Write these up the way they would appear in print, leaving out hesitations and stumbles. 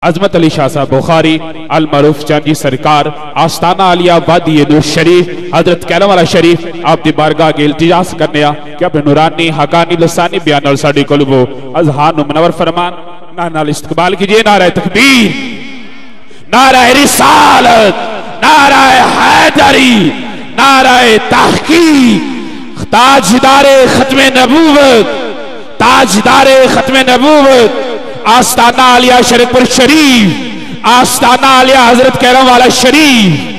अजमत अली शाह साहब बुखारी अल मरूफ चंद जी सरकार आस्ताना आलिया वादी दूर शरीफ हजरत कैलम वाला शरीफ आपकी बारगाह के इल्तिजास करने कि अपने नूरानी हकानी लसानी बयान और साड़ी कुलबो अजहार मुनवर फरमान नाल इस्तकबाल कीजिए। नारा तकबीर, नारा रिसालत, नारा हैदरी, नारा तहकीक। ताजदारे खत्मे नबूवत, ताजदारे खत्मे नबूवत आस्ताना आलिया शरीफपुर शरीफ, आस्ताना आलिया हजरत कैलम वाला शरीफ।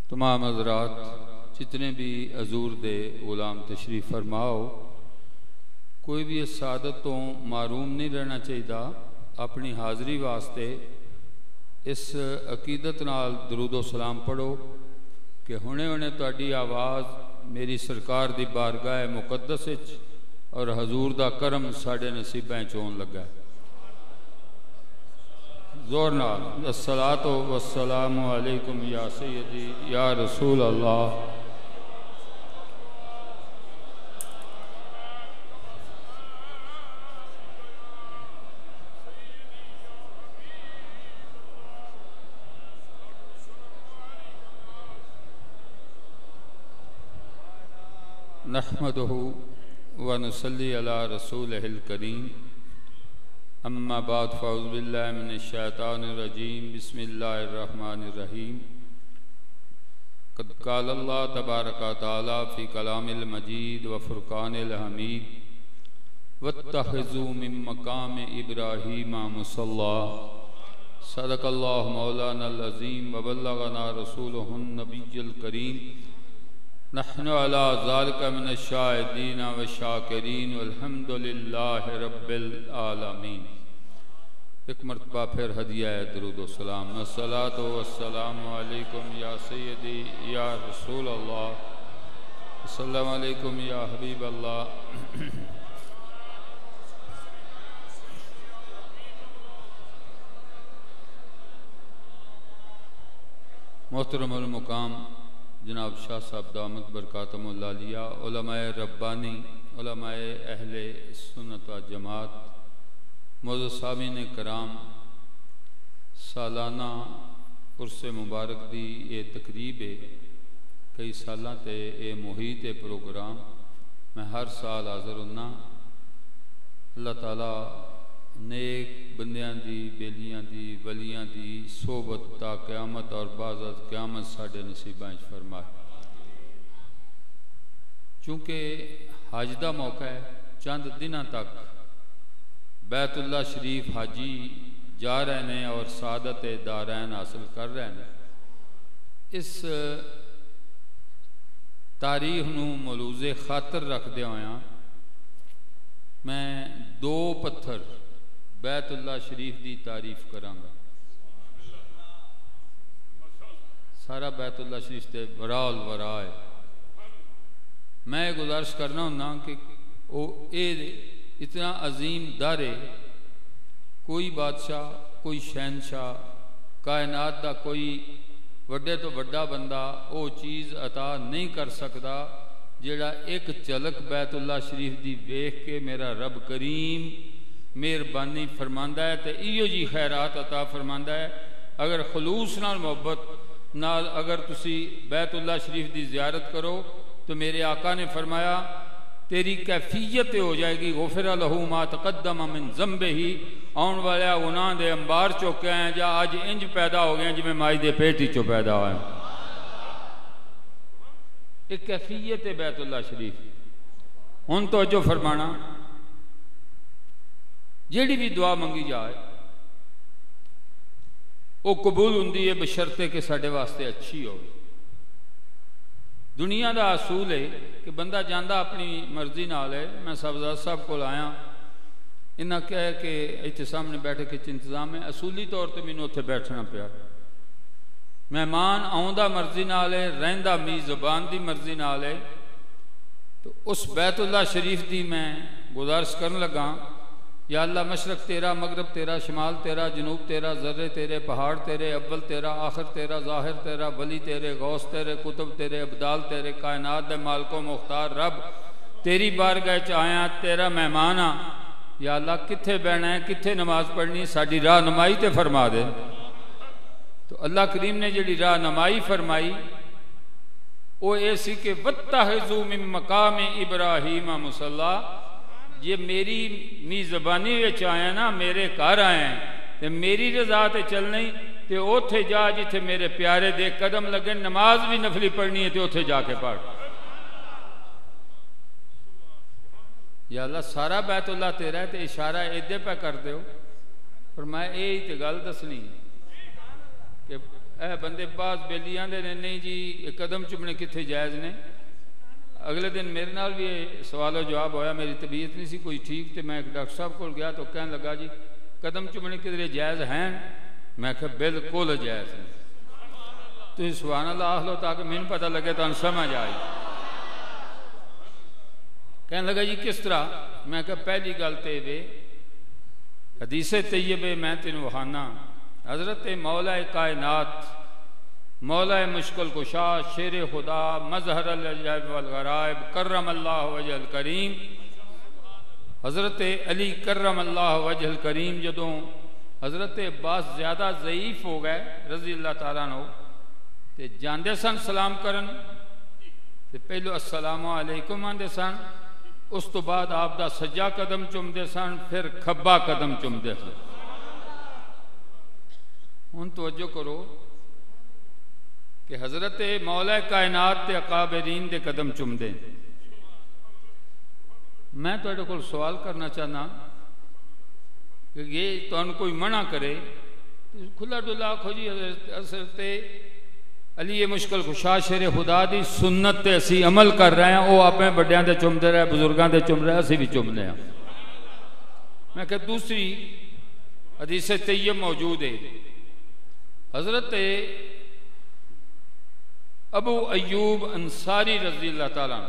तमाम हज़रात जितने भी हजूर दे गुलाम तशरीफ़ फरमाओ, कोई भी इस सादत तो मारूम नहीं रहना चाहिए। अपनी हाज़री वास्ते इस अकीदत नाल दरूदो सलाम पढ़ो कि हुणे हुणे तुहाडी आवाज़ मेरी सरकार दी बारगाह मुकद्दस विच और हजूर दा करम साडे नसीबां च होण लगा। जोर नाल अस्सलातो वस्सलामु अलैकुम या सय्यदी या रसूल अल्लाह। नहमदुहु व नुसल्ली अला रसूलिहिल करीम। अम्मा बाद फ़ौज़ु बिल्लाहि मिनश शैतानिर रजीम। बिस्मिल्लाहिर रहमानिर रहीम। क़द क़ाल अल्लाह तबारक व तआला फ़ी कलामिल मजीद व फ़ुरक़ानिल हमीद वत्तख़िज़ू मिन मक़ाम इब्राहीम मुसल्ला। सदक़ल्लाहु मौलानल अज़ीम व बल्लगना रसूलुहुन नबिय्युल करीम। नहनु अला ज़ालिका मिनश शाहिदीन व शाकिरीन वल्हम्दुलिल्लाहि रब्बिल आलमीन। एक मरतबा फिर हदिया है दरूदो सलाम। अस्सलातु वस्सलामु अलैकुम या सय्यदी या रसूल अल्लाह, अस्सलामु अलैकुम या हबीब अल्लाह। मोहतरमुल मुकाम जनाब शाह साहब दामद बरकातहुमुल आलिया, उलमाए रब्बानी, उलमाए अहले सुन्नत व जमात, मौजूद सामीन कराम, सालाना उर्स मुबारक दी ये तकरीब है। कई साल ते ये मुहीत प्रोग्राम मैं हर साल हाज़र होना। अल्लाह ताला नेक बंदियां दी, बेलियां दी, वलियां दी सोबत ता क़यामत और बाज़त क़यामत साढ़े नसीबां च फरमाए। चूँकि हज का मौका है, चंद दिनों तक बैतुल्ला शरीफ हाजी जा रहे हैं और सादत दारैन हासिल कर रहे हैं। इस तारीख नूं मलूज़े खातर रखदे होया मैं दो पत्थर बैतुल्ला शरीफ की तारीफ करांगा। सारा बैतुल्ला शरीफ से वराल वरा है। मैं गुजारिश करना होना कि वो इतना अजीम दर है, कोई बादशाह, कोई शहनशाह, कायनात का कोई वड्डे तो वड्डा बंदा वो चीज़ अता नहीं कर सकता जिहड़ा एक झलक बैतुल्ला शरीफ की वेख के मेरा रब करीम मेहरबानी फरमांदा है तो इहो जी खैरात अता फरमांदा है। अगर खलूस नाल मोहब्बत नाल अगर तुसी बैतुल्ला शरीफ की ज़ियारत करो तो मेरे आका ने फरमाया तेरी कैफियत हो जाएगी गुफ़िर लहू मा तक़द्दम मिन ज़ंबिही। आने वाले गुनाह दे अंबार चुके हैं जा अज इंज पैदा हो गए जिवें माई दे पेट चो पैदा होए। एक कैफियत है बैतुल्ला शरीफ। हुण तो जो फरमाना जिहड़ी भी दुआ मंगी जाए वो कबूल हुंदी है बशर्ते कि साडे वास्ते अच्छी हो। दुनिया का असूल है कि बंदा जांदा अपनी मर्जी नाल है। मैं सफदर साहब को आया इन्हें कह के इतने सामने बैठे के इंतजाम है, असूली तौर पर मैनू उत्थे बैठना पिया। मेहमान आउंदा मर्जी नाल है, रहिंदा ज़बान की मर्जी नाल है। तो उस बैतुल्ला शरीफ की मैं गुजारिश करन लगा, या अल्लाह मशरक तेरा, मगरब तेरा, शमाल तेरा, जनूब तेरा, ज़र्रे तेरे, पहाड़ तेरे, अव्वल तेरा, आखिर तेरा, ज़ाहिर तेरा, वली तेरे, गौस तेरे, कुतुब तेरे, अब्दाल तेरे, कायनात दे मालको मुख्तार रब तेरी बारगाह च आया, तेरा मेहमान आ। या अल्लाह कित्थे बहना है, कित्थे नमाज पढ़नी, साड़ी राह नमाई ते फरमा दे। तो अल्लाह करीम ने जी राह नमाई फरमाई वो ये सी कि वत्तहिज़ू मिन मकाम इब्राहीम मुसल्ला, ये मेरी ज़बानी विच आया ना, मेरे घर आया तो मेरी रजा ते चलना ही, तो उथे जा जिथे मेरे प्यारे दे कदम लगे, नमाज भी नफली पढ़नी है तो उथे जाके पढ़। या अल्लाह सारा बैतुल्ला तेरा है, तो इशारा इदे पे कर दो। पर मैं यही तो गल दसनी कि बंदे बाज बेली आंदे ने नहीं जी कदम चुमने कितने जायज़ ने। अगले दिन मेरे नाल भी सवालो जवाब होया, मेरी तबीयत नहीं सी कोई ठीक, तो मैं एक डॉक्टर साहब को गया तो कहने लगा जी कदम चुमने किधरे जायज़ हैं? मैं कहा बिल्कुल जायज़ नहीं। तो सुभान अल्लाह आख लो ताकि मैनू पता लगे, तो समझ आई। कहने लगा जी किस तरह? मैं कहा पहली गल तो वे हदीसे तैयबे मैं तेन वहाना, हज़रत मौला कायनात, मौला मुश्किल कुशा, शेर खुदा, मजहर वल-गराइब, करम अल्लाह वजहल करीम, हज़रत अली करम अल्लाह वजहल करीम, जदों हज़रत अब्बास ज़्यादा ज़ईफ़ हो गए रज़ी अल्लाह तआला नो, ते जांदे सन सलाम करन, ते पहलो अस्सलामु अलैकुम आंदे सन, उस तो बाद आप दा सज्जा कदम चुमदे सन, फिर खब्बा कदम चुमदे सन। हुण तवज्जो करो कि हज़रत मौला कायनात ते अकाबरीन दे कदम चुमदे। मैं तुहाडे कोल सवाल करना चाहना कि ये तुहानू कोई मना करे, खुला डुला आखो जी हज़रत अली मुश्किल खुशा शेर खुदा दी सुन्नत ते असी अमल कर रहे हैं, वो अपने बड़ियां दे चुमदे रहे, बुजुर्गों दे चुम रहे, असी भी चुमने हैं। मैं कहा दूसरी हदीस तैयब मौजूद है, हज़रत अबू अयूब अंसारी रज़ी अल्लाह ताला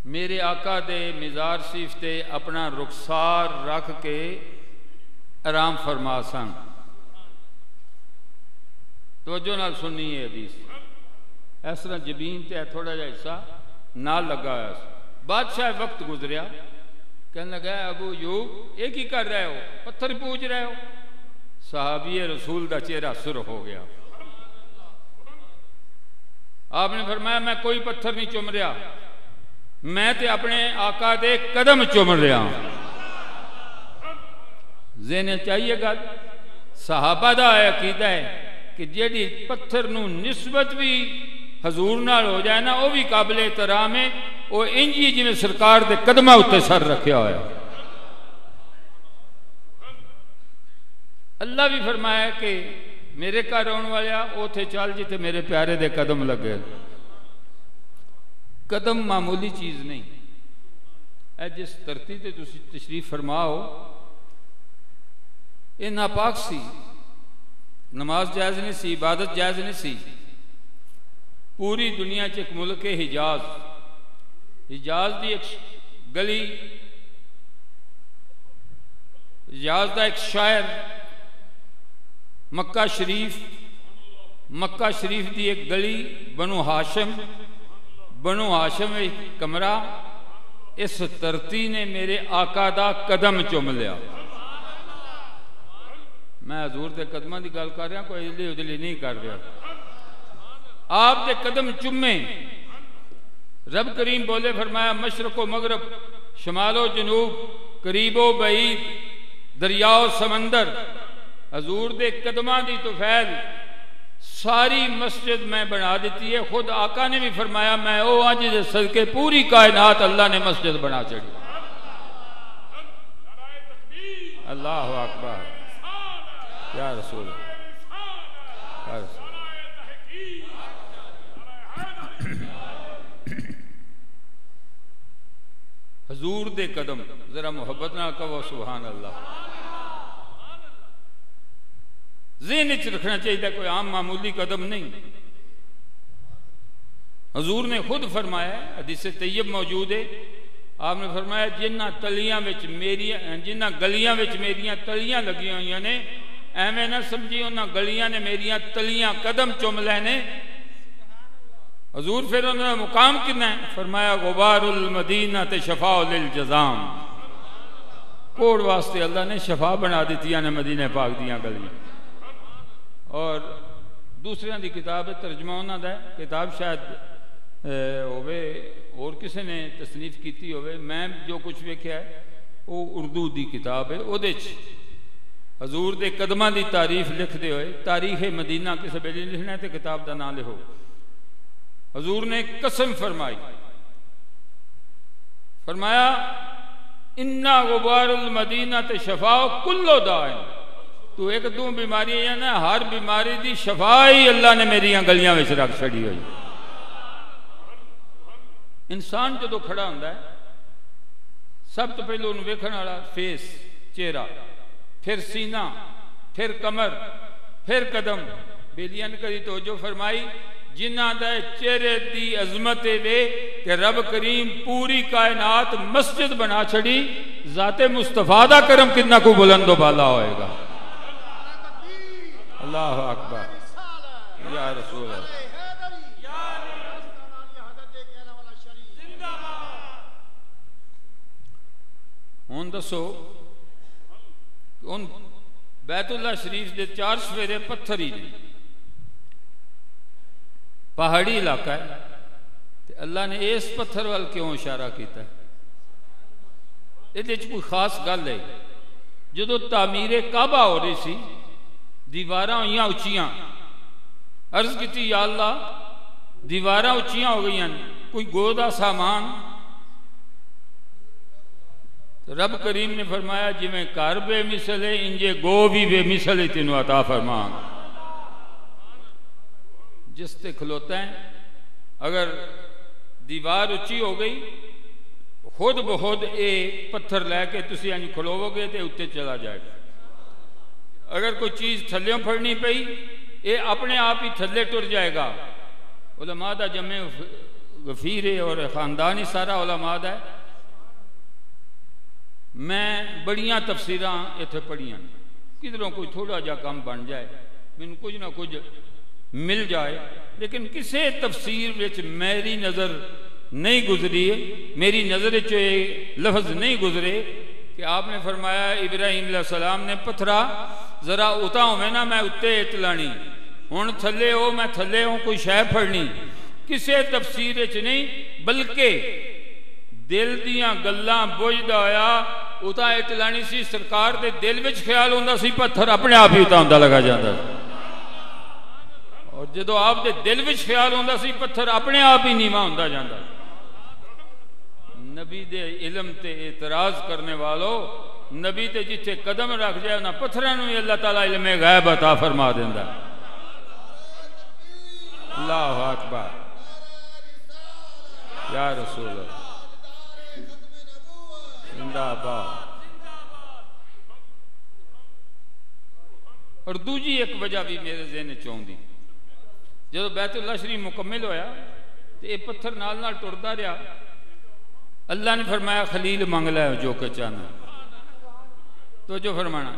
मेरे आका दे मिज़ार शरीफ ते अपना रुखसार रख के आराम फरमा सन। तवज्जो नाल सुनी है हदीस, इस तरह जबीन ते थोड़ा जा हिस्सा नाल लगा होया। बादशाह वक्त गुजरिया, कहने लगा अबू अयूब ये की कर रहे हो, पत्थर पूज रहे हो? सहाबी रसूल का चेहरा सुर हो गया। आपने फरमाया मैं कोई पत्थर नहीं चुम रहा, मैं ते अपने आका दे कदम चुम रहा। ज़हन चाहिए गल, सहाबा दा अकीदा है कि जेड़ी पत्थर नू निस्बत भी हजूर नाल हो जाए ना, वह भी काबिल एहतराम है। वो इंज ही जिवें सरकार दे कदमां उत्ते सर रखिया होया। अल्लाह भी फरमाया कि मेरे घर आने वाला उथे चल जिथे मेरे प्यारे दे कदम लगे। कदम मामूली चीज़ नहीं है। जिस धरती ते तुसी तशरीफ फरमाओ ये नापाक सी, नमाज जायज़ नहीं सी, इबादत जायज़ नहीं सी। पूरी दुनिया च एक मुल्क है हिजाज, हिजाज की एक गली, हिजाज का एक शायर, मक्का शरीफ, मक्का शरीफ की एक गली बनु हाशिम, बनु हाशिम एक कमरा, इस धरती ने मेरे आका दा कदम चुम लिया। मैं हजूर के कदमों की गल कर रहा, कोई इजली उजली नहीं कर रहा। आप दे कदम चुमे, रब करीम बोले फरमाया मशरको मगरब, शमालो जनूब, करीबो बईद, दरियाओ समंदर, हजूर दे कदमां दी तुफैल सारी मस्जिद मैं बना देती है। खुद आका ने भी फरमाया मैं ओ अज दे सदके पूरी कायनात अल्लाह ने मस्जिद बना चढ़ी। अल्लाह अकबर या रसूल, या रसूल। हजूर दे कदम, जरा मुहब्बत नाल कहो सुभान अल्लाह। ज़हन च रखना चाहिए कोई आम मामूली कदम नहीं। हजूर ने खुद फरमाया, हदीस तैयब मौजूद है, आपने फरमाया जिन्ना तलियां विच मेरियां, जिन्ना गलियां विच मेरियां तलियां लगियां हुई ने, एवें ना समझी उन्हां गलियां ने मेरियां तलियां कदम चुम लैने। हजूर फिर उन्होंने मुकाम कितना है, फरमाया गुबारुल मदीना ते शफाउल जजाम, कोड़ वास्ते अल्लाह ने शफा बना दी ने मदीने पाक दियां गलियां। और दूसरियां दी किताब है, तर्जमा उन्हां दा है, किताब शायद होवे और किसी ने तसनीफ की होवे, मैं जो कुछ वेख्या है वो उर्दू दी किताब है। उहदे च हजूर दे कदमां दी तारीफ लिखते हुए तारीख मदीना किसी वेले लिखना है तो किताब का नाम लिखो। हजूर ने कसम फरमाई, फरमाया इन्ना गुबारुल मदीना ते शफाओ कुल्लो दाइन, तू एक दो बीमारी है ना, हर बीमारी दी शफा ही अल्लाह ने मेरिया गलियां विच रख छड़ी हुई। इंसान जो खड़ा होंदा है सब तो पहले उन्हें वेखण वाला फेस, चेहरा, फिर सीना, फिर कमर, फिर कदम। बेलियां ने करी तवज्जो फरमाई, जिन्हां दा चेहरे दी अजमत वे कि रब करीम पूरी कायनात मस्जिद बना छड़ी, जाते मुस्तफा दा करम कितना को बुलंदो बाला होएगा। अल्लाह अकबर या रसूल अल्लाह। हुन दसो उन बैतुल्ला शरीफ के 4 सफेरे पत्थर ही ने, पहाड़ी इलाका है, तो अल्लाह ने इस पत्थर वाल क्यों इशारा किया? ये कोई खास गल है? जो तामीरे काबा हो रही सी, दीवारां हुई उचियां, अर्ज की या अल्लाह दीवारां उचियां हो गई, कोई गो का सामान, रब करीम ने फरमाया जिमें घर बेमिसल है इंजे गो भी बेमिसल है, तेनों अता फरमा। जिस ते खलोता है, अगर दीवार उची हो गई खुद बखुद ये पत्थर लैके तुसी इंज खलोवोगे तो उत्ते चला जाएगा। अगर कोई चीज़ थल्लों फड़नी पई ये अपने आप ही थल्ले टुर जाएगा। उलमा दा जमे गफीर है और ख़ानदान ही सारा उलमा दा है। मैं बड़ियां तफसीरां इत्थे पढ़ियां, किधरों कोई थोड़ा जा काम बन जाए, मैनूं कुछ ना कुछ मिल जाए, लेकिन किसी तफसीर विच मेरी नज़र नहीं गुजरी है, मेरी नज़र च लफ्ज़ नहीं गुजरे कि आपने फरमाया इब्राहिम अलैहिस्सलाम ने पत्थरा जरा उता होवे ना मैं उत्ते इट लानी, हुण थल्ले हो मैं थल्ले हो, कोई शै फड़नी, किसी तफसीर च नहीं, बल्कि दिल दियां गल्लां बुझदा होया उता इट लानी सी। सरकार दे दिल विच ख्याल हुंदा सी पत्थर अपने आप ही उता हुंदा लगा जांदा, और जदों आप दे दिल विच ख्याल हुंदा सी पत्थर अपने आप ही नीवा हुंदा जांदा। नबी दे इल्म ते एतराज करने वालों, नबी ते जिथे कदम रख जाए उन्हां पत्थरां नूं ही अल्लाह ताला इल्मे गैब अता फरमा देंदा। अल्लाहु अकबर या रसूल अल्लाह जिंदाबाद। और दूजी एक वजह भी मेरे ज़हन च आउंदी, जदों बैतुल्ला शरीफ मुकम्मल होया तो यह पत्थर नाल नाल टुरदा रहा। अल्लाह ने फरमाया खलील मंग लै जो कुछ चाहना, तो जो फरमाना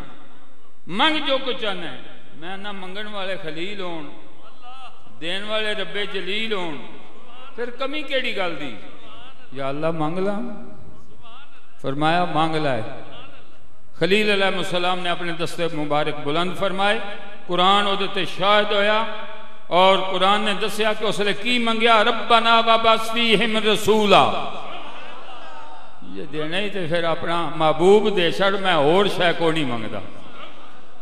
मंग जो कुछ चाहना है। मैं ना मंगण वाले खलील होन, देन वाले रब्बे जलील होन, फिर कमी केड़ी गल दी? या अल्लाह मंग ला, फरमाया मांग लाए। खलील अलैहिस्सलाम ने अपने दस्ते मुबारक बुलंद फरमाए, कुरान उहदे ते शाहिद होया, और कुरान ने दसिया कि उसने की मंगया, रब्बना वबअस फीहिम रसूला, ये देना ही तो फिर अपना महबूब दे छड़, मैं और शै को नहीं मंगदा।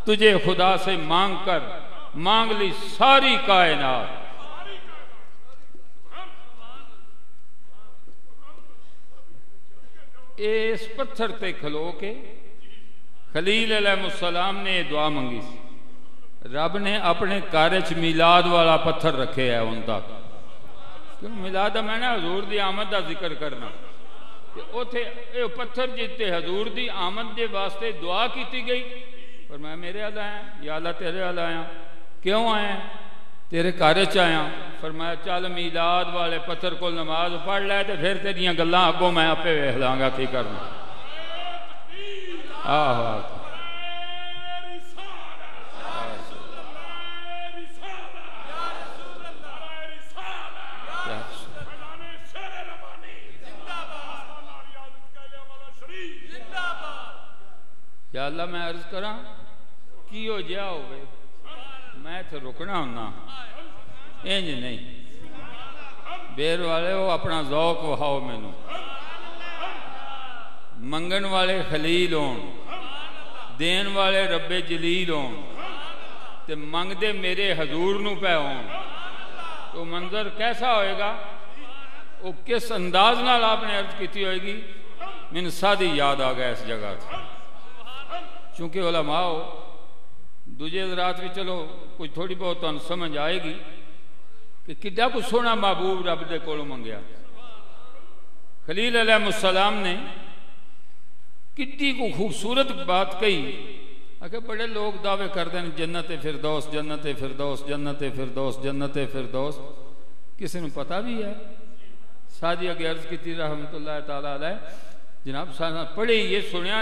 तुझे खुदा से मांग कर मांग ली सारी कायनात। इस पत्थर ते खलो के खलील अलैहिस्सलाम ने दुआ मंगी सी। रब ने अपने कार्य च मिलाद वाला पत्थर रखे है उन तक, क्यों मिलाद मैं ना हजूर दी आमद का जिक्र करना। उथे पत्थर जिते हजूर की आमद के वास्ते दुआ की गई। पर मैं मेरे वाल आया, या अल्लाह तेरे वाल आया। क्यों आया? तेरे घर च आया। फरमाया चल मीलाद वाले पत्थर को नमाज पढ़ लै तो फिर तेरिया गल्लां अगों मैं आपे वेख लांगा की करना। आहो या अल्लाह मैं अर्ज करा की हो जा हो, मैं इत्थे रुकना होना, इंज नहीं। बेर वाले हो अपना जौक वहाओ, मैनू मंगन वाले खलील होन, देन वाले रब्बे जलील होन, ते मंगदे मेरे हजूर नू पै होन, तो मंजर कैसा होएगा? वो किस अंदाज नाल आपने अर्ज की होएगी? मैनू सादी याद आ गया इस जगह से। चूंकि उलमाओ दूजे रात भी चलो कुछ थोड़ी बहुत तुहानू समझ आएगी कि किड्डा कुछ सोहना महबूब रब दे कोलों मंगया। खलील अलैहिस्सलाम ने किड्डी को खूबसूरत बात कही। आखिर बड़े लोग दावे करते हैं जन्नत फिरदौस, जन्नत फिरदौस, जन्नत फिरदौस, जन्नत फिरदौस। किसी को पता भी है? सादी अगे अर्ज की रहमतुल्लाह तआला अलैह, जनाब सारा पढ़े ये सुनिया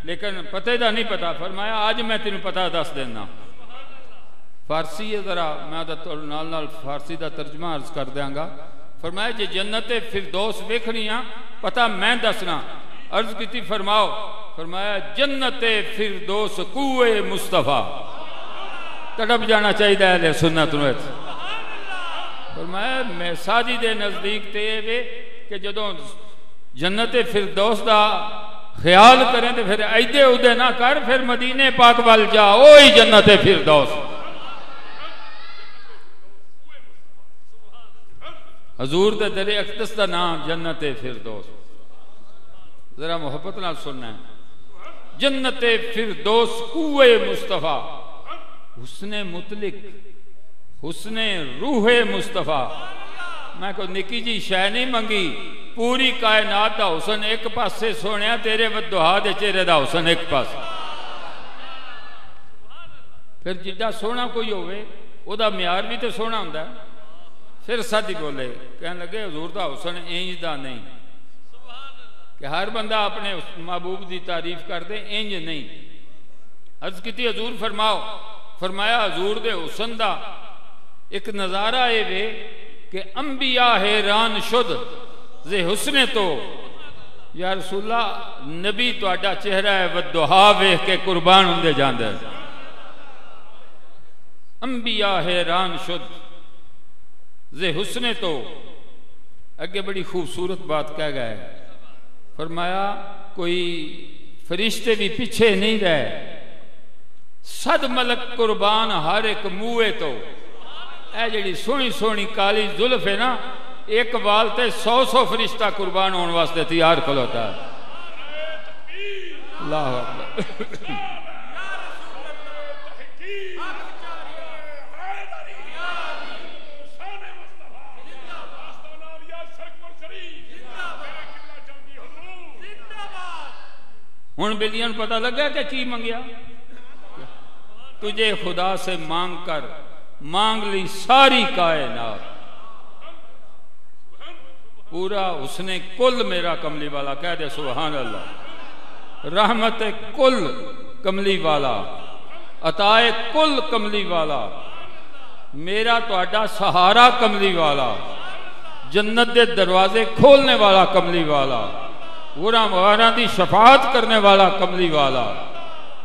लेकिन पते का नहीं पता। फरमाया आज मैं तेन पता दस देना। फारसी है जरा, मैं नाल नाल फारसी का तर्जमा अर्ज कर देंगा। फरमाया जे जन्नत फिरदौस वेखनी आ पता मैं दसना। अर्ज की फरमाओ, फरमाया जन्नत फिरदौस कुए मुस्तफा। तड़प जाना चाहिए अहले सुन्नत नूं। फरमाया मैं सादी दे नजदीक ते वे कि जदों जन्नत फिरदौस का ख्याल करें तो फिर ऐदे उदे ना कर, फिर मदीने पाक वाल जा, ओ ही जन्नत फिरदौस। हजूर दे दरे अक़दस का नाम जन्नत फिरदौस। जरा मोहब्बत नाल सुनना है। जन्नत फिरदौस कुए मुस्तफा, हुस्ने मुतलिक, हुस्ने रूहे मुस्तफा। मैं कोई निकी जी शै नहीं मंगी, पूरी कायनात का हुसन एक पासे सोने, तेरे वदुहा दे चेहरे का हुसन एक पास। फिर जिड्डा सोहना कोई होवे ओदा म्यार भी तो सोहना हुंदा। फिर सादी बोले, कहने लगे हजूर का हुसन इंज दा नहीं कि हर बंदा अपने महबूब की तारीफ करते, इंज नहीं। अर्ज की हजूर फरमाओ। फरमाया हजूर दे हुसन का एक नज़ारा ये वे कि अंबिया हैरान शुद जे हुस्ने तो। या रसूला नबी तुहाडा चेहरा है वदुहा वेख के कुर्बान होंदे जांदे। अंबिया हैरान शुद जे हुस्ने तो। अगे बड़ी खूबसूरत बात कह गए। फरमाया कोई फरिश्ते भी पीछे नहीं रहे, सद मलक कुर्बान हर एक मुए तो। ए जी सोहनी सोहनी काली जुल्फ है ना, एक वाल ते 100 फरिश्ता कुर्बान होने वास्ते तैयार खलोता है। अल्लाह अकबर। हुण बेलियां नूं पता लगा कि की मंगया? तुझे खुदा से मांग कर मांग ली सारी कायनात। पूरा उसने कुल मेरा कमली वाला कह दे सुभान अल्लाह। रहमत कुल कमली वाला, अताए कुल कमली वाला, मेरा तुहाडा सहारा कमली वाला, जन्नत के दरवाजे खोलने वाला कमली वाला, गुनाह मुआरा की शफात करने वाला कमली वाला,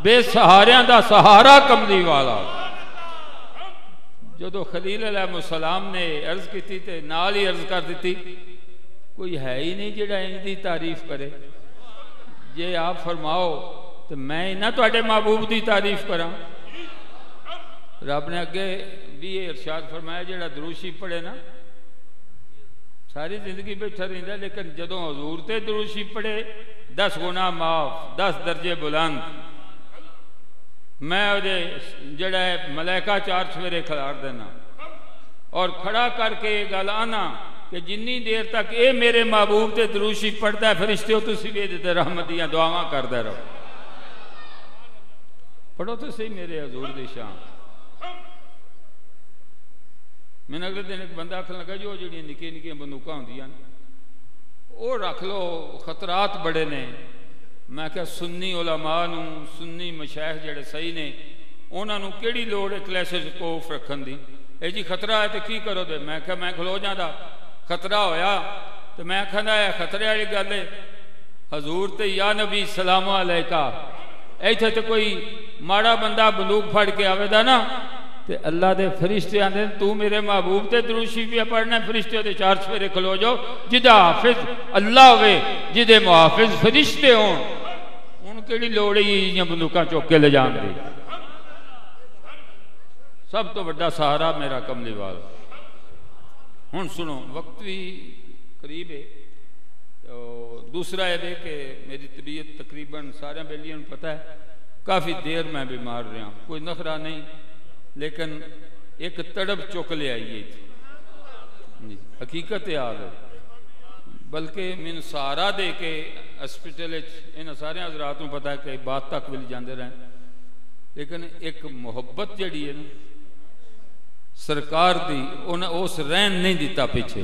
बेसहारियां का सहारा कमली वाला। जो खलील अलैहिस्सलाम ने अर्ज की ते नाल ही अर्ज कर दी, कोई है ही नहीं जिहड़ा इनकी तारीफ करे। जे आप फरमाओ तो मैं इन्हां तुहाडे महबूब की तारीफ करा। रब ने अगे भी इरशाद फरमाया, जिहड़ा दुरूशी पढ़े ना सारी जिंदगी बैठा रहिंदा, लेकिन जदों हजूर ते दुरूशी पढ़े 10 गुना माफ, 10 दर्जे बुलंद। मैं उहदे जिहड़ा मलैका 4 सवेरे खिलार देना और खड़ा करके गल आना कि जिन्नी देर तक ये मेरे महबूब ते दरूद शरीफ पढ़ता है फरिश्ते हो तुसी भी इहदे ते रहमत दियां दुआवां करदे रहो। पढ़ो तो सही मेरे हजूर दी शान। मैंने अगले दिन एक बंदा आखन लगा जो जी निक्की निक्की बंदूक होंदियां वो रख लो खतरात बड़े ने। मैं क्या सुन्नी उलमा नूं सुन्नी मशाइख जिहड़े सही ने उन्होंने केड़ी लोड़ है क्लैशेज कोफ रखन दी। ए जी खतरा है तो की करो दे। मैं क्या मैं खलो जाता खतरा होया तो मैं आखना है खतरे वाली गल है हजूर ते या नबी सलाम अलैका इत्थे तो कोई माड़ा बंदा बंदूक फड़ के आवेदा ना ते अल्लाह दे फरिश्ते आंदे तू मेरे महबूब ते दरूद शरीफ पढ़ना फरिश्ते दे चार सवेरे खलो जाओ। जिदा हाफिज अल्लाह होवे जिदे मुहाफिज फरिश्ते होन उन केड़ी लोड़ है बंदूकां चुक के ले जान दी। सब तो बड़ा सहारा मेरा कमली वाला। हुण सुनो वक्त भी करीब है तो दूसरा है कि मेरी तबीयत तकरीबन सारे बेलियों पता है काफ़ी देर मैं बीमार रहा कोई नखरा नहीं लेकिन एक तड़प चुक ले आई है हकीकत याद है। बल्कि मैंने सहारा दे के हॉस्पिटल इन्होंने सारे हजरात को पता है कि बात तक भी जाते रहे लेकिन एक मुहब्बत जी है ना सरकार दी उन्हें उस रहन नहीं दिता पीछे।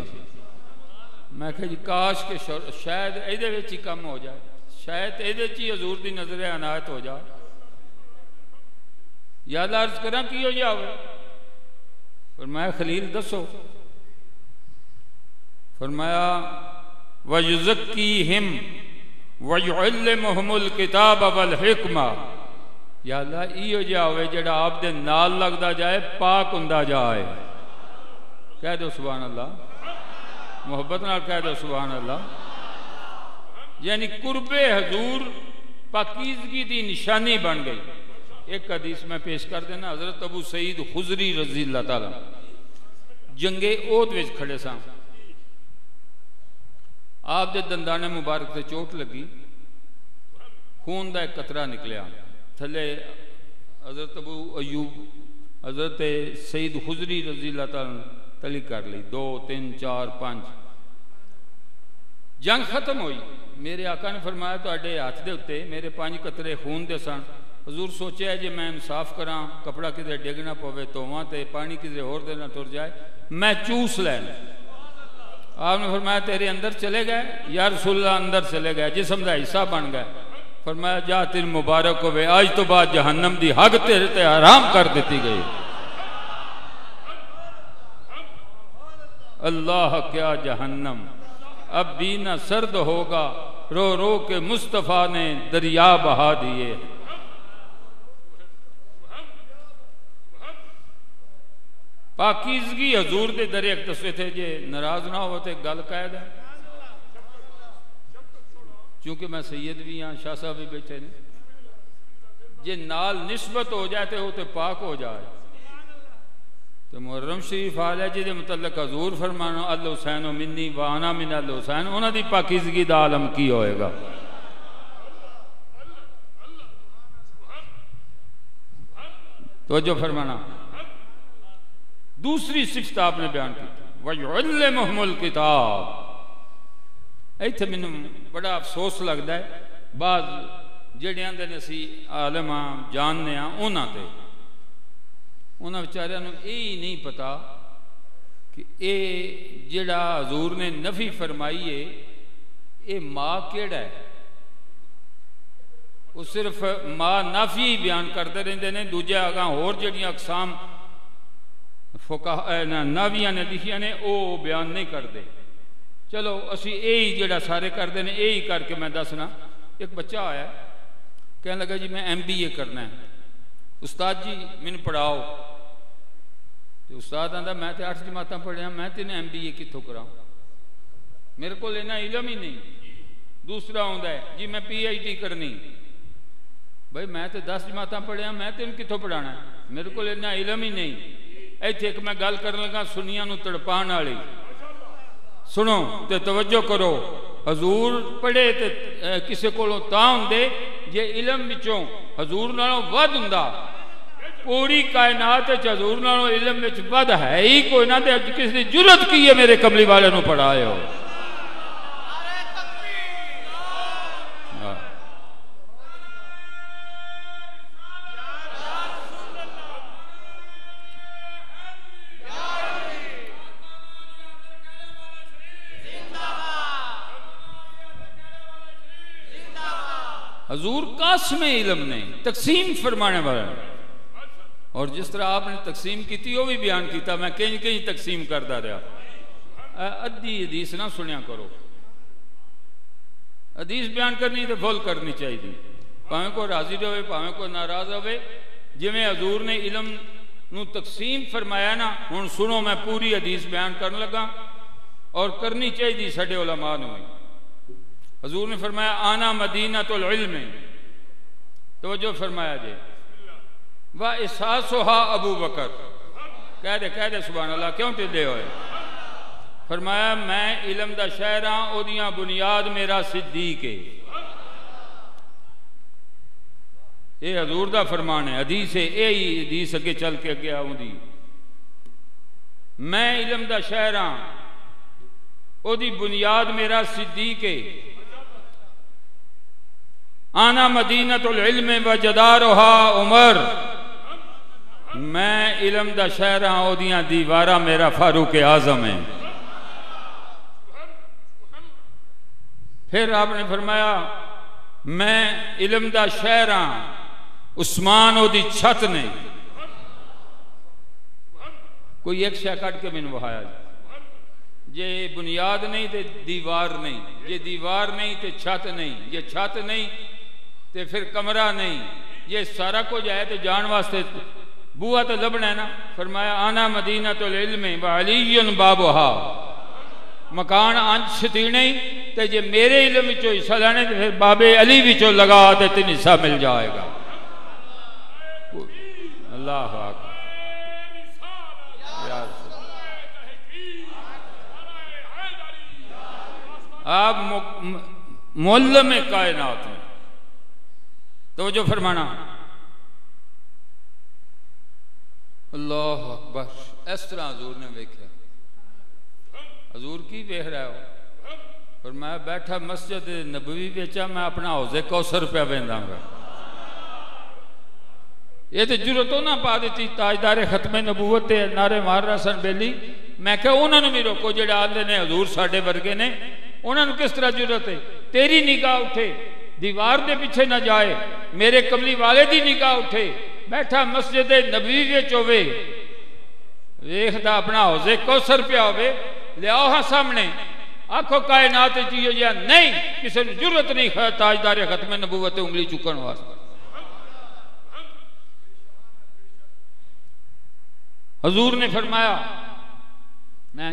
मैं कहा जी काश के शायद ये ही कम हो जाए शायद ये ही हजूर की नजर अनायत हो जाए। याद अर्ज करा की हो जाए फरमाया खलील दसो फरमाया वयुज़क्कीहिम वयुअल्लिमुहुमुल किताब वल हिकमा। या अल्लाह इहो जिहा होवे जिहड़ा आप दे नाल लगदा जाए पाक हुंदा जाए। कह दो सुभान अल्लाह मोहब्बत नाल कह दो सुभान अल्लाह। यानी कुर्बे हजूर पाकीज़गी दी निशानी बन गई। एक हदीस में पेश कर देना हजरत अबू सईद खुजरी रज़ी अल्लाह ताला जंगे ओहद विच खड़े सन। आप दे दंदाने मुबारक से चोट लगी खून का एक कतरा निकलिया थले हजरत अबू अयूब हजरत सईद खुजरी रज़ी अल्लाह ताला तली कर ली 2 3 4 5 जंग खत्म हुई। मेरे आका ने फरमाया तुहाडे हाथ दे उत्ते मेरे 5 कतरे खून दे सन। हजूर सोचा जे मैं इंसाफ करा कपड़ा किधरे डिग ना पवे धोवां ते पानी किधरे होर दे ना तुर जाए मैं चूस लैना। आपने फरमाया तेरे अंदर चले गए या रसूलुल्लाह अंदर चले गए जिस्म का हिस्सा बन गए। फरमाया जा तेरी मुबारक होवे आज तो बाद जहन्नम की हग तेरे ते हराम कर दी गई। अल्लाह क्या जहन्नम अब भी न सर्द होगा रो रो के मुस्तफ़ा ने दरिया बहा दिए। पाकीज़गी हजूर के दरे एक दसवे थे जे नाराज ना हो तो गल कैद है क्योंकि मैं सैयद भी हाँ शाह साहब भी बैठे ने जे नाल निस्बत हो जाए तो वो तो पाक हो जाए। तो मुहर्रम शरीफ आल है जिहदे मुतल्लक हजूर फरमाना अल हुसैन मिन्नी वाना मिन अल हुसैन उन्हां दी पाकीज़गी दा आलम की होएगा। तो जो फरमाना दूसरी सिफत आपने बयान की वयुअल्लिमुहुमुल किताब। इत्थे मैनूं बड़ा अफसोस लगता है बाद जिहड़े आंदे ने असीं आलम हाँ जानने हाँ उन्हां ते उन्हां बेचारियां नूं यही नहीं पता कि ये जिहड़ा हजूर ने नफी फरमाई है ये माँ केड़ा है। वो सिर्फ माँ नाफी ही बयान करते रहंदे ने दूजे अगां होर जिहड़ियां अकसाम फुकाह नावियां ने लिखियां ने वो बयान नहीं करते। चलो असी यही जिहड़ा सारे करते हैं यही करके मैं दसना। एक बच्चा आया कहने लगा जी मैं MBA करना है उस्ताद जी मैनू पढ़ाओ। तो उस्ताद आंदा मैं तो 8 जमातां पढ़िया मैं तेन MBA कित्थों करां मेरे को इन्ना इलम ही नहीं। दूसरा आउंदा है जी मैं PhD करनी भाई मैं तो 10 जमातां पढ़िया मैं तेन कित्थों पढ़ाना मेरे को इन्ना इलम ही नहीं। इत्थे एक मैं गल कर लगा सुनिया नूं तड़पाण वाली सुनो ते तवज्जो करो। हजूर पढ़े ते किसी कोलों तां हुंदे जे इलम विचों हजूर नालों वध हुंदा पूरी कायनात हजूर नालों इलम विच वध है ही कोई ना, ते किसी की जुरत की है मेरे कमली वाले नूं पढ़ाए हो। हजूर कासम इलम ने तकसीम फरमाने वाला, और जिस तरह आपने तकसीम की थी वो भी बयान किया। मैं कहीं कहीं तकसीम करता रहा। अद्धी हदीस ना सुनिया करो, हदीस बयान करनी तो फुल करनी चाहिए, भावें को राजी रहे भावें को नाराज रहे। जिमें हजूर ने इलम नूं तकसीम फरमाया ना, हुण सुनो मैं पूरी हदीस बयान करन लगा, और करनी चाहिए साडे उलमा नूं। हजूर ने फरमाया आना मदीनतुल इल्म, तवज्जो फरमाया जे, वा इसासुहा अबू बकर, कह दे सुभान अल्लाह, क्यों टिले होए। फरमाया मैं इलम दा शहर हाँ, ओदियां बुनियाद मेरा सिद्दीक है। ये हजूर दा फरमान है, हदीस है, यही हदीस अगे चल के अगे आउंदी। मैं इलम दा शहर हाँ, ओदी बुनियाद मेरा सिद्दीक है। आना मदीनतुल इल्म व जदारुहा उमर, मैं इलम दा शहर हाँ, ओदियां दीवारा मेरा फारूक आजम है। फिर आपने फरमाया मैं इलम दा शहर हाँ, उस्मान ओदी छत ने। कोई एक शह कट के मैंने बहाया, जे बुनियाद नहीं तो दीवार नहीं, जे दीवार नहीं तो छत नहीं, जे छत नहीं तो फिर कमरा नहीं, ये सारा कुछ है तो जान वास्ते बूआ तो लभना है ना। फरमाया आना मदीनतुल इल्म व अलीयुन बाबुहा, मकान अंश तीने ते जे मेरे इल्म विचों हिस्सा लेने तो फिर बाबे अली विचों लगा तो तीन हिस्सा मिल जाएगा। अल्लाह आप मुअल्लिम कायनात में तो जो फरमाना अल्लाह अकबर। इस तरह हजूर ने वेख्या। हजूर की वेख रहा हो, पर मैं बैठा मस्जिद नबवी बेचा, मैं अपना हौजे कौसर पे वेंदांगा। ये तो जरूरत हो ना पा दी ताजदारे खत्मे नबूवत नारे मार रहा सन बेली। मैं क्या उन्होंने भी रोको जेड़े आंदे ने हजूर साडे वर्गे ने, उन्होंने किस तरह जरूरत है। तेरी निगाह उठे दीवार के पीछे ना जाए, मेरे कमली वाले की निगाह उठे बैठा मस्जिद नबवी विच होवे, वेखदा अपना हौजे कौसर पिया होवे, लियाओ हाँ सामने, आखो कायनात चीज या नहीं, किसी को जरूरत नहीं ताजदारे खत्मे नबूवत उंगली चुकन वास्ते। हजूर ने फरमाया मैं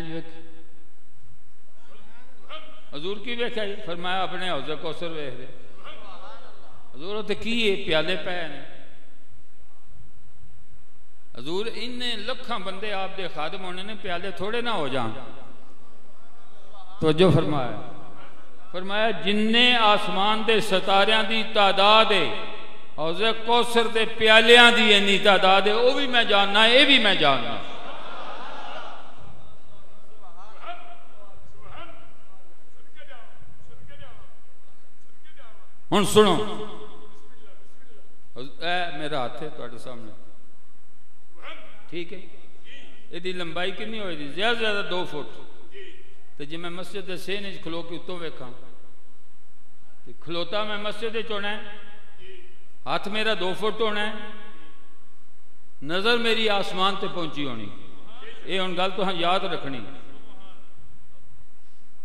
हजूर की वेख्या, फरमाया अपने हौजे कौसर वेख रहे। हजूर उत्ते की है प्याले पै ने। हजूर इन्ने लखां बंदे आप दे खादम होने ने, प्याले थोड़े ना हो जान। तो जो फरमाया, फरमाया जिन्ने आसमान दे सितारियां दी तादाद है, हौजे कौसर दे प्यालियां दी इन्नी तादाद है, वो भी मैं जानना, ये भी मैं जानना। हुण सुनो, मेरा हाथ है तुहाडे सामने, ठीक है। इसकी लंबाई कितनी होएगी? ज्यादा ज्यादा 2 फुट। तो जे मैं मस्जिद के सेन खलो के उत्तों वेखा, तो खलोता मैं मस्जिद होना है, हाथ मेरा 2 फुट होना है, नजर मेरी आसमान ते पहुंची होनी। ये हुण गल तुहां याद रखनी।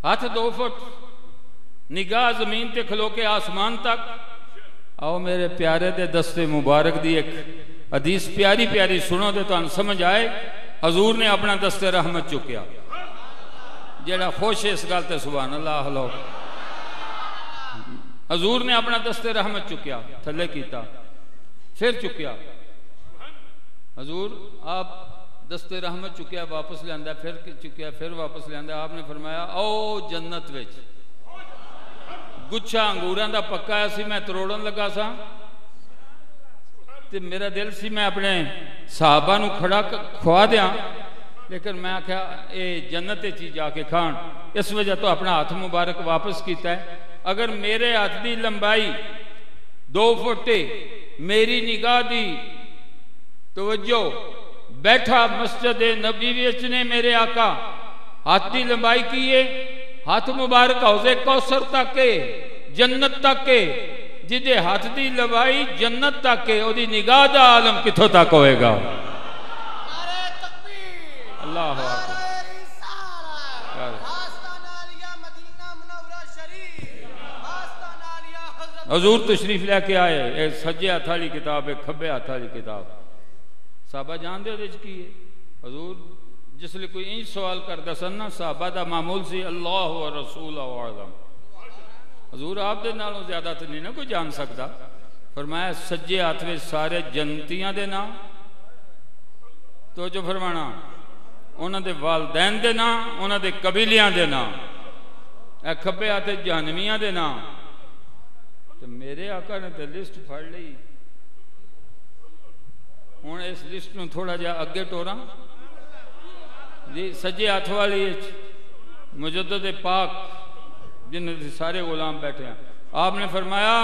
हाथ 2 फुट, निगाह जमीन ते खलो के आसमान तक। आओ मेरे प्यारे दे दस्ते मुबारक दी एक हदीस प्यारी प्यारी सुनो तो तुहानू समझ आए। हजूर ने अपना दस्ते रहमत चुकया, जेड़ा खुश है इस गल ते सुभान अल्लाह लो। हजूर ने अपना दस्ते रहमत चुकया, थले कीता, फिर चुकया। हजूर आप दस्ते रहमत चुकया, वापस लिया, फिर चुकया, फिर वापस लिया। आपने फरमाया आओ जन्नत विच गुच्छा अंगूरां दा पक्का सी, मैं तरोड़न लगा सा। तो मेरा दिल सी मैं अपने साहबा नूं खड़ा खुआ दिया, लेकिन मैं आख्या ये जन्नत ची जाके खान, इस वजह तो अपना हाथ मुबारक वापस किया है। अगर मेरे हाथ की लंबाई 2 फुट मेरी निगाह दी तवज्जो बैठा मस्जिद नबी विच ने मेरे आका, हाथ की लंबाई की है, हाथ मुबारक हौजे कौसर तक के जन्नत तक के, जिदे हाथ की लंबाई जन्नत तक के, ओदी निगाह दा आलम किथों तक होएगा। अल्लाह हजूर तशरीफ लैके आए, एक सज्जे हथ वाली किताब, एक खब्बे हथ वाली किताब। साहबा जानते हो की है? हजूर जिसले कोई इंज सवाल करता सन ना, साहबा का मामूल से अल्लाह व रसूल आलम, हजूर आप दे नालों ज्यादा तो नहीं ना कोई जान सकता। फरमाया सज्जे हाथ में सारे जन्नतियां दे नाम, तो जो फरमाना उन्होंने दे वालदैन दे नाम, उन्होंने दे कबीलियां दे नाम, खब्बे हाथ जहनमियां दे नाम। तो मेरे आका ने तो लिस्ट फड़ ली। हुण इस लिस्ट में थोड़ा जा अगे टोरा जी। सज्जे हाथ वाली मुजद्दद पाक जिन्हें सारे गुलाम बैठे हैं, आपने फरमाया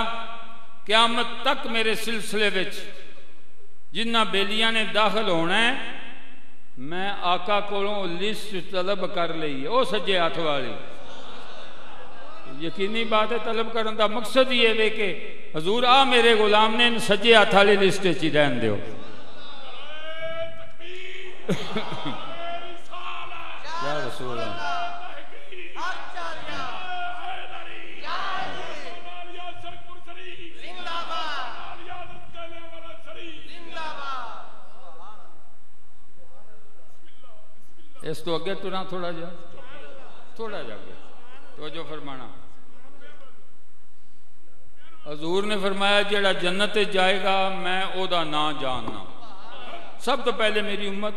क़यामत तक मेरे सिलसिले विच जिन्ना बेलियां ने दाखिल होना है, मैं आका कोलों लिस्ट तलब कर ली है। वो सज्जे हाथ वाली यकीनी बात है, तलब करने का मकसद ही है कि हजूर आ मेरे गुलाम ने सज्जे हाथ वाली लिस्ट च रहन दो। क्या रसूल है? इस तो अगे तुरा थोड़ा जा तो जो फरमाना हजूर ने फरमाया जेड़ा जन्नत जाएगा मैं ओदा ना जानना। सब तो पहले मेरी उम्मत,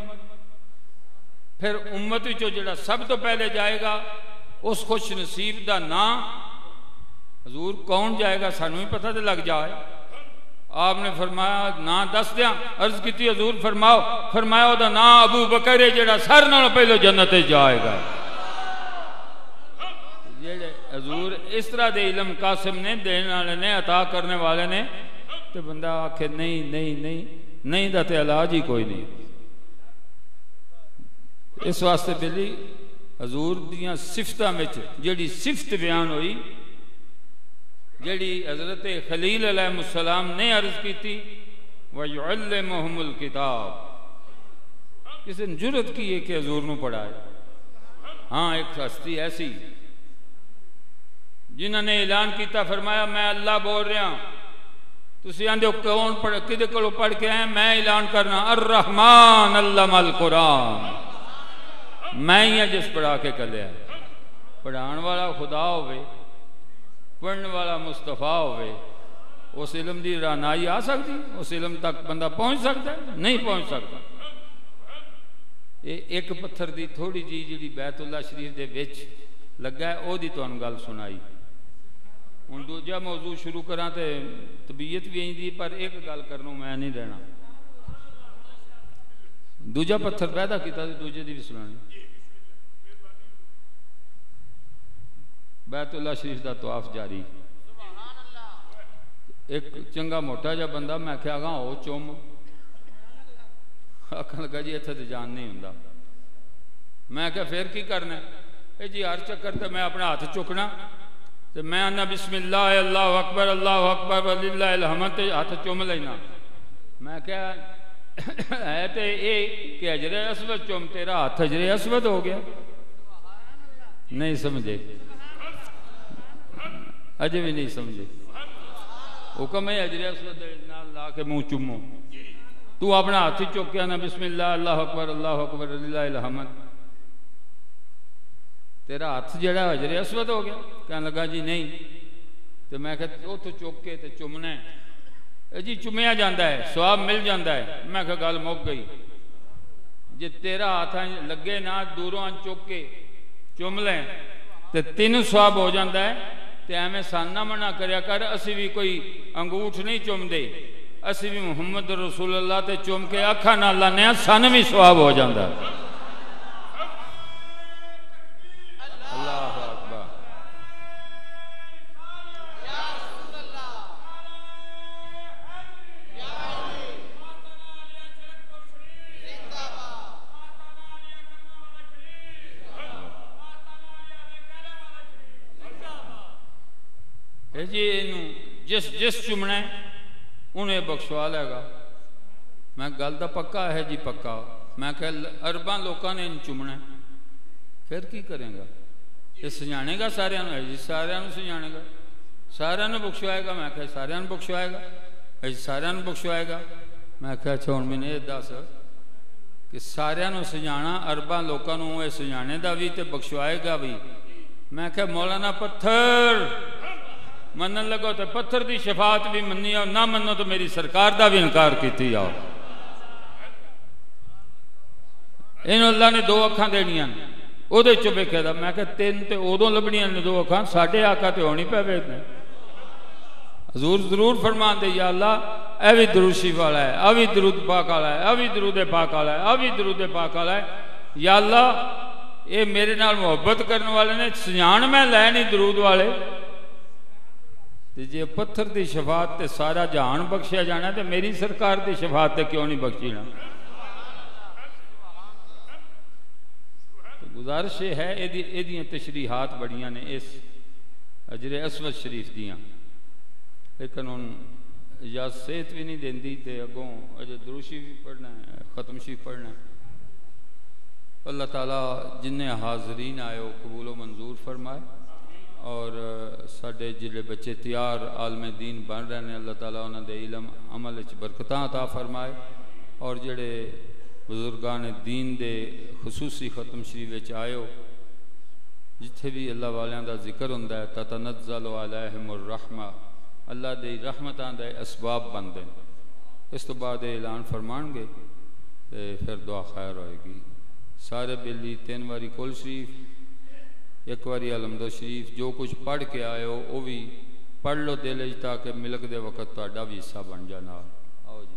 फिर उम्मत विचों जेड़ा सब तो पहले जाएगा उस खुश नसीब का ना हजूर कौन जाएगा सानू भी पता तो लग जाए। आपने फरमाया ना दस दिया, अर्ज की हजूर फरमाओ, फरमाया ओदा ना अबू बकर है जेड़ा सारे नालों पहले जन्नत जाएगा। जेड़े हजूर इस तरह दे इलम कासिम ने देने वाले ने अता करने वाले ने, तो बंदा आखे नहीं नहीं नहीं नहीं दा ते इलाज ही कोई नहीं। इस वास्ते बिली हजूर दियां सिफतां विच जेड़ी सिफत बयान हुई, जेड़ी हजरत खलील अलैहिस्सलाम ने अर्ज की थी वयुअल्लिमुहुमुल किताब, किसी ने जुर्रत की है कि हजूर नूं पढ़ाए। हाँ एक हस्ती ऐसी जिन्होंने ऐलान किया, फरमाया मैं अल्लाह बोल रहा, तुसी आंदे हो कौन पढ़ किदे कोलों पढ़ के आए? मैं ऐलान करना अर्रहमान अल्लमल कुरान, मैं ही जिस पढ़ा के कलिया। पढ़ाने वाला खुदा होवे, पढ़ने वाला मुस्तफा होवे, उस इलम की रानाई आ सकती? उस इलम तक बंदा पहुंच सकता है? नहीं पहुंच सकता। ये एक पत्थर की थोड़ी जी जी बैतुल्ला शरीफ के विच लगा है, ओदी तुहानूं गल सुनाई। हुण दूजा मौजू शुरू करा तो तबीयत भी आईंदी, पर एक गल करनों मैं नहीं रहना। दूजा पत्थर पैदा किया, दूजे की भी सुनानी। बैतुल्ला शरीफ का तवाफ जारी, एक चंगा मोटा जा बंदा, मैं आख्या गा हो चुम, आखन लगा जी इत्थे तो जान नहीं हुंदा। मैं आख्या फिर की करना है जी? हर चक्कर तो मैं अपना हाथ चुकना, तो मैं आना बिस्मिल्लाह अल्लाहु अकबर वलिल्लाहिल हम्द, हाथ चुम लेना। मैं क्या है तो ये कि हजरे असवद चुम, तेरा हाथ हजरे असवद हो गया। नहीं समझे? अजे भी नहीं समझे? हुक्म है हजरे असवद ला के मुंह चुमो। तू अपना हाथ ही चुक के आना बिस्मिल्लाह अल्लाहु अकबर वलिल्लाहिल हम्द, तेरा हाथ जड़ा हजरे असवद हो गया। कहने लगा जी नहीं। तो मैं कहता उतो चुक के तो चुमना है जी, चुमिया जाता है, स्वाब मिल जाता है। मैं कहा गल मुक गई, जे तेरा हाथ लगे ना दूरों चुक के चुम लें तो 3 स्वाब हो जाता है। तो एवं साना मना करया कर, असी भी कोई अंगूठ नहीं चुमते, असी भी मुहम्मद रसूलुल्लाह ते चुम के अखा नाल लाने सन भी सवाब हो जाता। अल्लाह अकबर। जी जिस जिस चुमना है उन्हें बख्शवा लेगा। मैं गल का पक्का है जी पक्का। मैं कह अरबां लोगों ने इन चुमना है, फिर की करेगा? ये सजानेगा सारिਆਂ ਨੂੰ? जी सारिਆਂ ਨੂੰ सजानेगा, सारिਆਂ ਨੂੰ बख्शवाएगा। मैं कह सारिਆਂ ਨੂੰ बख्शवाएगा, सारिਆਂ ਨੂੰ बख्शवाएगा। मैं कह अच्छा हुण मैनूं ये दस कि सारिਆਂ ਨੂੰ सजाना अरबां लोगों को ये सजाने का भी तो बख्शवाएगा भी। मैं कह मौलाना पत्थर मनन लगो तो पत्थर की शफात भी मनी आओ, ना मनो तो मेरी सरकार का भी इनकार की आओ। इन अल्लाह ने दो अखां देनियां ओदे चो वेखे दा। मैं कहा तीन तो उदों लभनियां ने दो अखां, साडे आका तो होनी पे वेखने। हजूर जरूर फरमाते या अल्लाह ए भी दरूद शरीफ वाला है, आ भी दरूद पाक वाला है, आ भी दरूद पाक वाला है, आ भी दरूद पाक वाला है। या अल्लाह ये मेरे नाल मुहब्बत करने वाले ने, सजान मैं लै नहीं दरूद वाले। जे पत्थर की शफात ते सारा जहान बख्शिया जाना तो मेरी सरकार की शफात ते क्यों नहीं बख्शी ना? तो गुजारिश है एदियां तशरीहात बड़ियां ने इस अजरे असवद शरीफ दियां, लेकिन हुण इजाज़त सेहत भी नहीं देंदी ते अगों अजे दुरूशी भी पढ़ना है, खत्म शरीफ पढ़ना है। अल्लाह ताला जिन्हें हाजरीन आए वो कबूलो मंजूर फरमाए और साढ़े जिले बच्चे तैयार आलम दीन बन रहे हैं, अल्लाह ताला उन्होंने इलम अमल बरकतां अता फरमाए। और जेड़े बुजुर्गान दीन दे खसूसी ख़त्म शरीफ आए हो, जिथे भी अल्लाह वालियां दा जिक्र हुंदा है ततनज़्ज़लु अलैहिमुर रहमा, अल्लाह दे रहमतां दे असबाब बनते हैं। इस तो बाद ऐलान फरमाएंगे तो फिर दुआ खैर होएगी। सारे बेली 3 बारी कुल शरीफ, एक बारी अलमदो शरीफ, जो कुछ पढ़ के आए हो वो भी पढ़ लो दिल ताकि मिलक दे वक्त तुहाडा भी हिस्सा बन जाना। आओ जी।